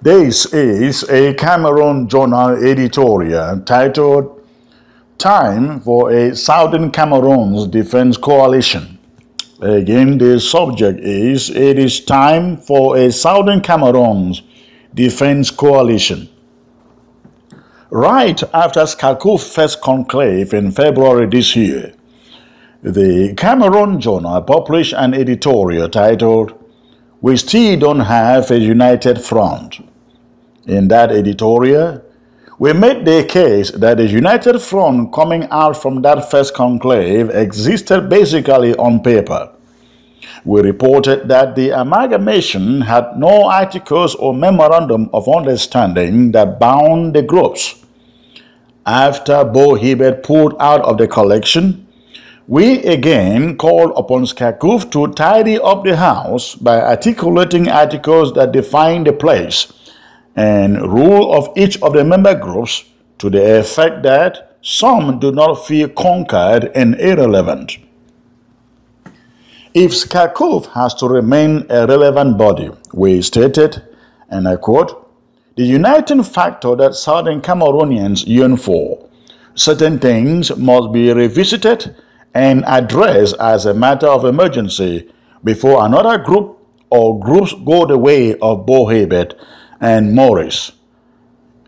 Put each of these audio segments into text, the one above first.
This is a Cameroon journal editorial titled Time for a Southern Cameroons Defense Coalition. Again, the subject is It is time for a Southern Cameroons Defense Coalition. Right after SCACO's first conclave in February this year, the Cameroon journal published an editorial titled We Still Don't Have a United Front. In that editorial, we made the case that the united front coming out from that first conclave existed basically on paper. We reported that the amalgamation had no articles or memorandum of understanding that bound the groups. After Bo Hebert pulled out of the collection, we again called upon SCACOF to tidy up the house by articulating articles that define the place and rule of each of the member groups to the effect that some do not feel conquered and irrelevant. If SCACOF has to remain a relevant body, we stated, and I quote, the uniting factor that Southern Cameroonians yearn for, certain things must be revisited and addressed as a matter of emergency before another group or groups go the way of Bo Hebert and Morris.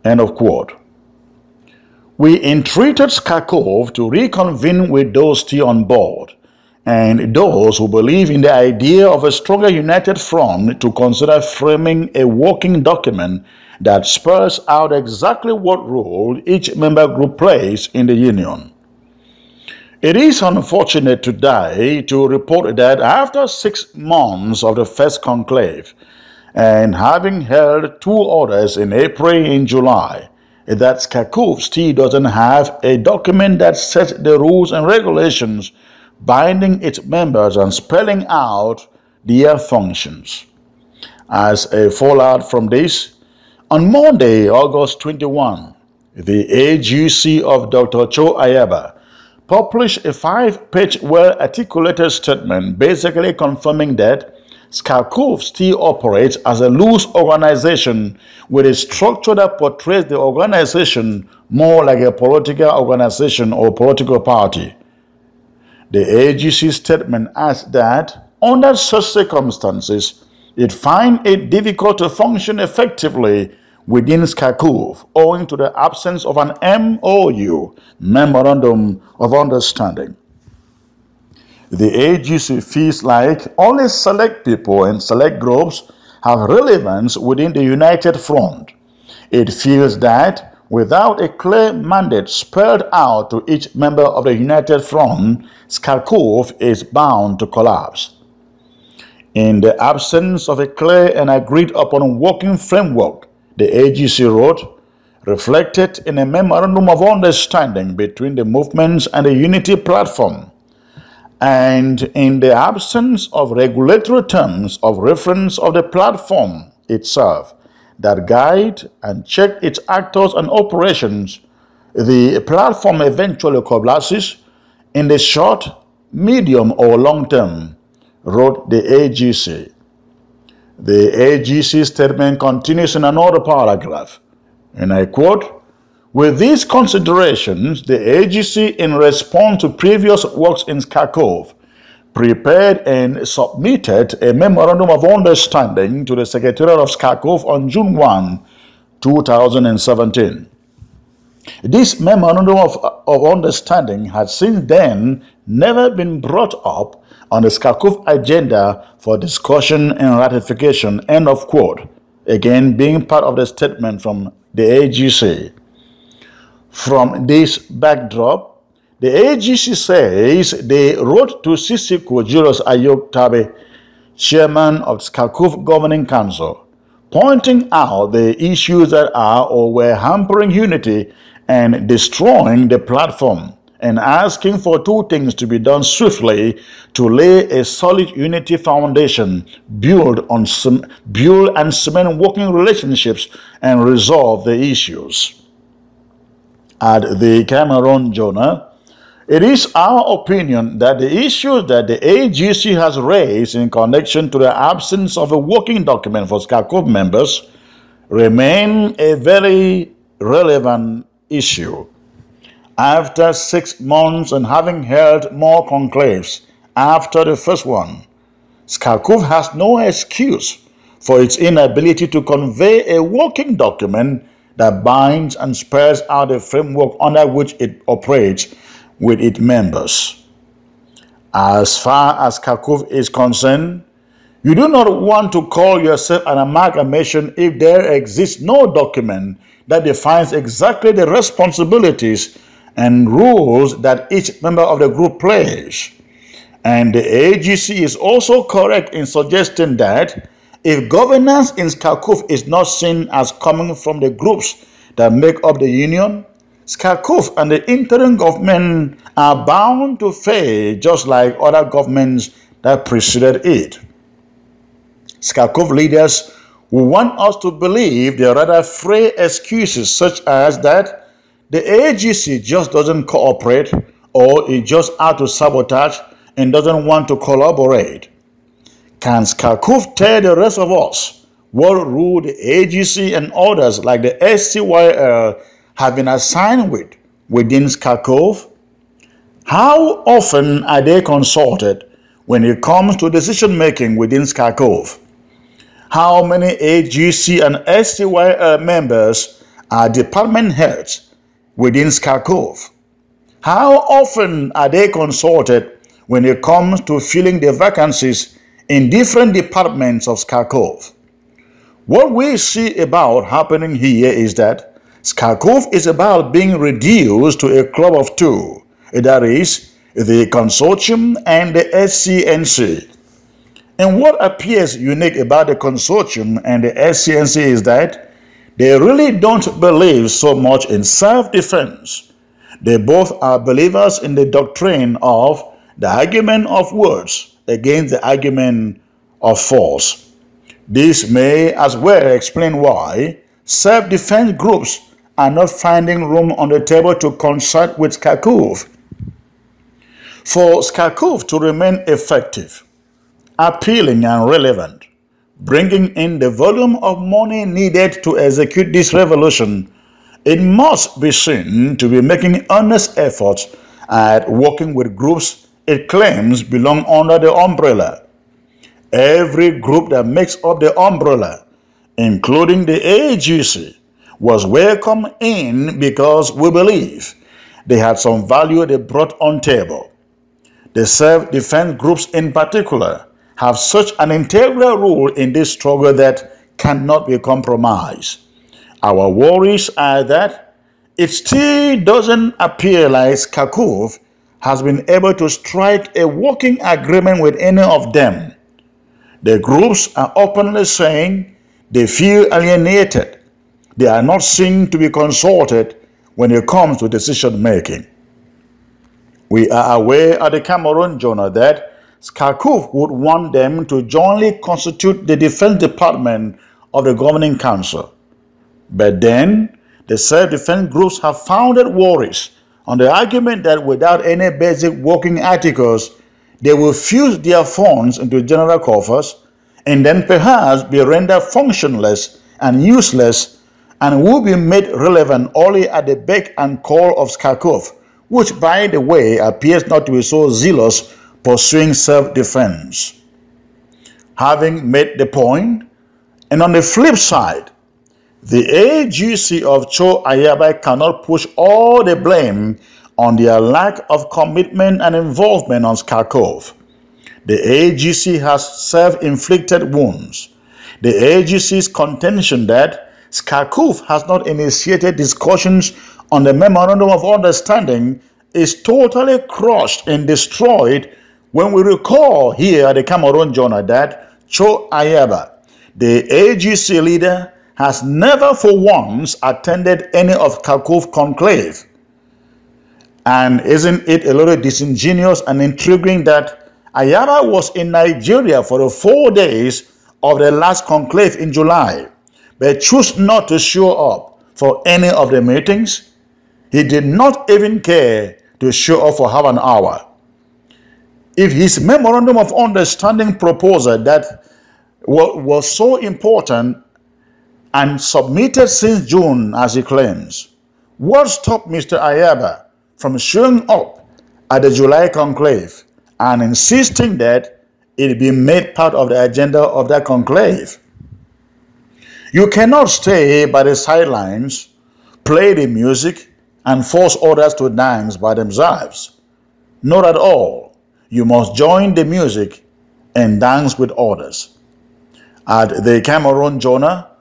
End of quote. We entreated SCACOF to reconvene with those still on board and those who believe in the idea of a stronger united front to consider framing a working document that spells out exactly what role each member group plays in the union. It is unfortunate today to report that after 6 months of the first conclave, and having held 2 others in April and July, that SCACOF still doesn't have a document that sets the rules and regulations binding its members and spelling out their functions. As a fallout from this, on Monday, August 21, the AGC of Dr. Cho Ayaba published a 5-page well-articulated statement basically confirming that SCACOF still operates as a loose organization with a structure that portrays the organization more like a political organization or political party. The AGC statement adds that, under such circumstances, it finds it difficult to function effectively within SCACOF owing to the absence of an MOU, Memorandum of Understanding. The AGC feels like only select people and select groups have relevance within the united front. It feels that without a clear mandate spelled out to each member of the united front, SCACOF is bound to collapse. In the absence of a clear and agreed upon working framework, the AGC wrote, reflected in a memorandum of understanding between the movements and the unity platform, and in the absence of regulatory terms of reference of the platform itself that guide and check its actors and operations, the platform eventually collapses in the short, medium, or long term, wrote the AGC. The AGC statement continues in another paragraph, and I quote, with these considerations, the AGC, in response to previous works in SCACOF, prepared and submitted a Memorandum of Understanding to the Secretariat of SCACOF on June 1, 2017. This Memorandum of Understanding had since then never been brought up on the SCACOF agenda for discussion and ratification, end of quote, again being part of the statement from the AGC. From this backdrop, the AGC says they wrote to Sisiko Julius Ayok Tabe, chairman of SCACOF Governing Council, pointing out the issues that are or were hampering unity and destroying the platform, and asking for 2 things to be done swiftly to lay a solid unity foundation, build and cement working relationships, and resolve the issues. At the Cameroon Journal, it is our opinion that the issues that the AGC has raised in connection to the absence of a working document for SCACOF members remain a very relevant issue. After 6 months and having held more conclaves after the first one, Skakov has no excuse for its inability to convey a working document that binds and spells out the framework under which it operates with its members. As far as Skakov is concerned, you do not want to call yourself an amalgamation if there exists no document that defines exactly the responsibilities and rules that each member of the group plays. And the AGC is also correct in suggesting that if governance in Skakov is not seen as coming from the groups that make up the union, Skakov and the interim government are bound to fail just like other governments that preceded it. Skakov leaders who want us to believe the rather frail excuses such as that the AGC just doesn't cooperate or is just out to sabotage and doesn't want to collaborate. Can Skakov tell the rest of us what rule the AGC and others like the SCYL have been assigned with within Skakov? How often are they consulted when it comes to decision making within Skakov? How many AGC and SCYL members are department heads within Skakov? How often are they consulted when it comes to filling the vacancies in different departments of Skakov? What we see about happening here is that Skakov is about being reduced to a club of two, that is, the consortium and the SCNC. And what appears unique about the consortium and the SCNC is that they really don't believe so much in self-defense. They both are believers in the doctrine of the argument of words against the argument of force. This may as well explain why self-defense groups are not finding room on the table to consult with Skakov. For Skakov to remain effective, appealing and relevant, bringing in the volume of money needed to execute this revolution, it must be seen to be making earnest efforts at working with groups it claims belong under the umbrella. Every group that makes up the umbrella, including the AGC, was welcome in because we believe they had some value they brought on table. The self-defense groups in particular have such an integral role in this struggle that cannot be compromised. Our worries are that it still doesn't appear like Skakov has been able to strike a working agreement with any of them. The groups are openly saying they feel alienated. They are not seen to be consulted when it comes to decision making. We are aware at the Cameroon Journal that Skakov would want them to jointly constitute the Defense Department of the Governing Council. But then, the self-defense groups have founded worries on the argument that without any basic working articles, they will fuse their funds into general coffers and then perhaps be rendered functionless and useless and will be made relevant only at the beck and call of Skakov, which, by the way, appears not to be so zealous pursuing self-defense. Having made the point, and on the flip side, the AGC of Cho Ayaba cannot push all the blame on their lack of commitment and involvement on Skakov. The AGC has self-inflicted wounds. The AGC's contention that Skakov has not initiated discussions on the Memorandum of Understanding is totally crushed and destroyed when we recall here at the Cameroon Journal that Cho Ayaba, the AGC leader, has never for once attended any of Skakov conclave. And isn't it a little disingenuous and intriguing that Ayaba was in Nigeria for the 4 days of the last conclave in July, but chose not to show up for any of the meetings? He did not even care to show up for half an hour. If his Memorandum of Understanding proposal that was so important and submitted since June, as he claims. What stopped Mr. Ayaba from showing up at the July conclave and insisting that it be made part of the agenda of that conclave? You cannot stay by the sidelines, play the music, and force others to dance by themselves. Not at all. You must join the music and dance with others. At the Cameroon Jonah,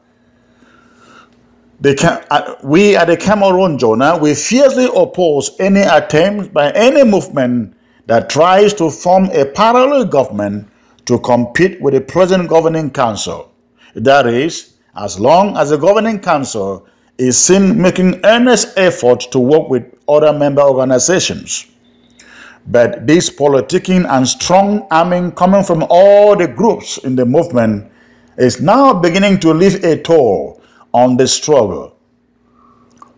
we at the Cameroon Jonah, we fiercely oppose any attempt by any movement that tries to form a parallel government to compete with the present governing council. That is, as long as the governing council is seen making earnest effort to work with other member organizations. But this politicking and strong arming coming from all the groups in the movement is now beginning to leave a toll on the struggle.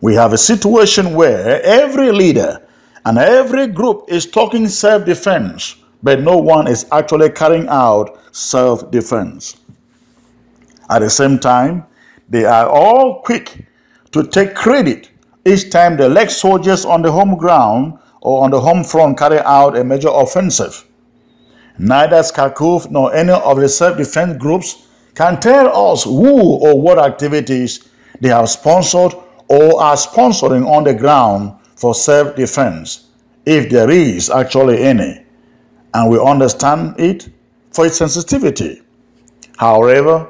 We have a situation where every leader and every group is talking self-defense, but no one is actually carrying out self-defense. At the same time, they are all quick to take credit each time the leg soldiers on the home ground or on the home front carry out a major offensive. Neither SCACUF nor any of the self-defense groups can tell us who or what activities they have sponsored or are sponsoring on the ground for self-defense, if there is actually any, and we understand it for its sensitivity. However,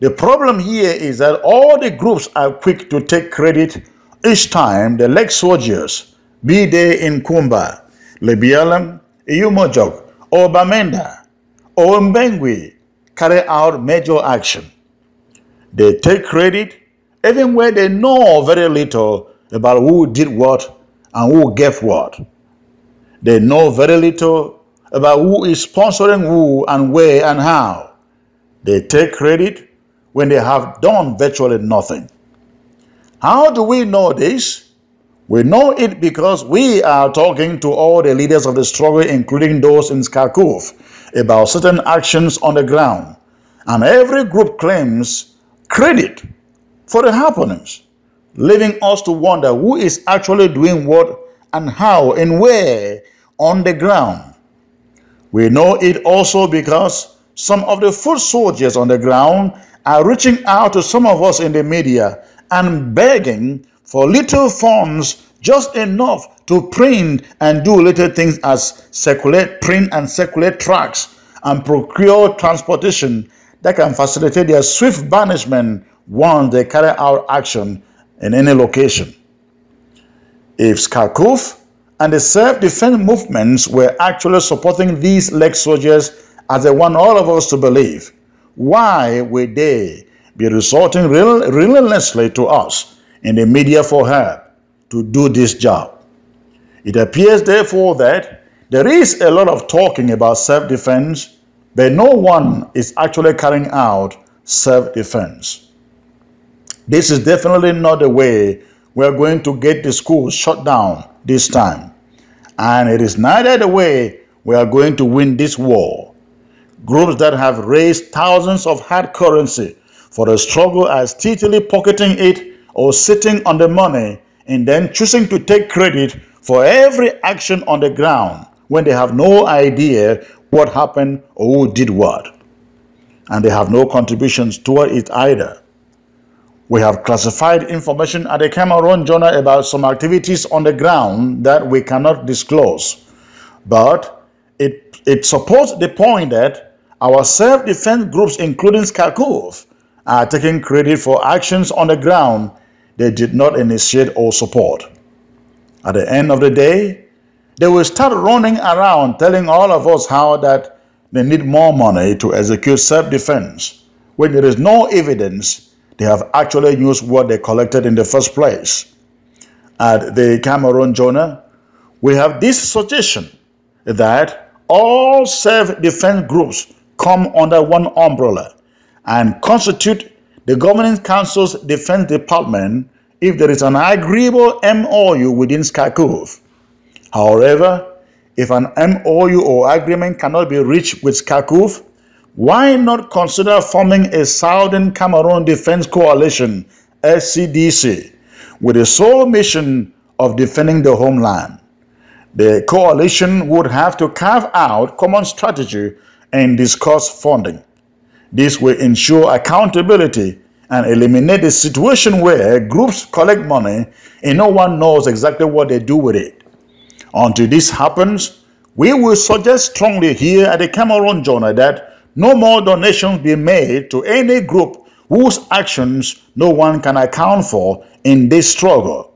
the problem here is that all the groups are quick to take credit each time the leg soldiers, be they in Kumba, Lebialam, Iyumojok, or Bamenda, or Mbengwi, carry out major action. They take credit even where they know very little about who did what and who gave what. They know very little about who is sponsoring who and where and how. They take credit when they have done virtually nothing. How do we know this? We know it because we are talking to all the leaders of the struggle, including those in SCACUF, about certain actions on the ground. And every group claims credit for the happenings, leaving us to wonder who is actually doing what and how and where on the ground. We know it also because some of the foot soldiers on the ground are reaching out to some of us in the media and begging for little funds, just enough to print and do little things as print and circulate tracts and procure transportation that can facilitate their swift banishment once they carry out action in any location. If SCACUF and the self-defense movements were actually supporting these leg soldiers as they want all of us to believe, why would they be resorting relentlessly to us in the media for help to do this job? It appears therefore that there is a lot of talking about self-defense, but no one is actually carrying out self-defense. This is definitely not the way we're going to get the schools shut down this time. And it is neither the way we are going to win this war. Groups that have raised thousands of hard currency for the struggle are steadily pocketing it or sitting on the money and then choosing to take credit for every action on the ground when they have no idea what happened or who did what. And they have no contributions toward it either. We have classified information at the Cameroon Journal about some activities on the ground that we cannot disclose. But it supports the point that our self-defense groups, including SCACUF, are taking credit for actions on the ground they did not initiate or support. At the end of the day, they will start running around telling all of us how that they need more money to execute self-defense, when there is no evidence they have actually used what they collected in the first place. At the Cameroon Journal, we have this suggestion that all self-defense groups come under one umbrella and constitute the Governing Council's Defense Department if there is an agreeable MOU within SCACUF. However, if an MOU or agreement cannot be reached with SCACUF, Why not consider forming a Southern Cameroon Defense Coalition, SCDC, with the sole mission of defending the homeland? The coalition would have to carve out common strategy and discuss funding. This will ensure accountability and eliminate the situation where groups collect money and no one knows exactly what they do with it. Until this happens, we will suggest strongly here at the Cameroon Journal that no more donations be made to any group whose actions no one can account for in this struggle.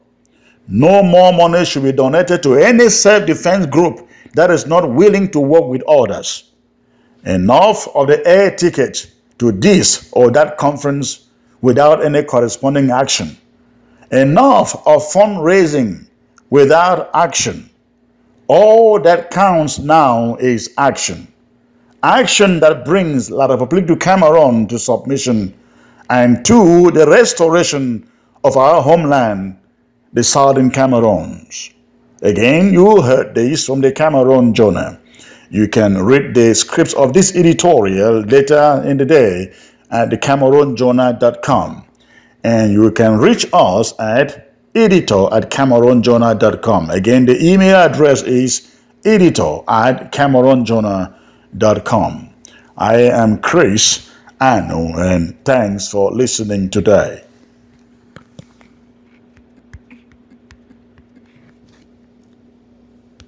No more money should be donated to any self-defense group that is not willing to work with others. Enough of the air ticket to this or that conference without any corresponding action. Enough of fundraising without action. All that counts now is action. Action that brings La République du Cameroon to submission and to the restoration of our homeland, the Southern Cameroons. Again, you heard this from the Cameroon Journal. You can read the scripts of this editorial later in the day at thecameroonjournal.com. And you can reach us at editor@cameroonjournal.com. Again, the email address is editor@cameroonjournal.com. I am Chris Anu, and thanks for listening today.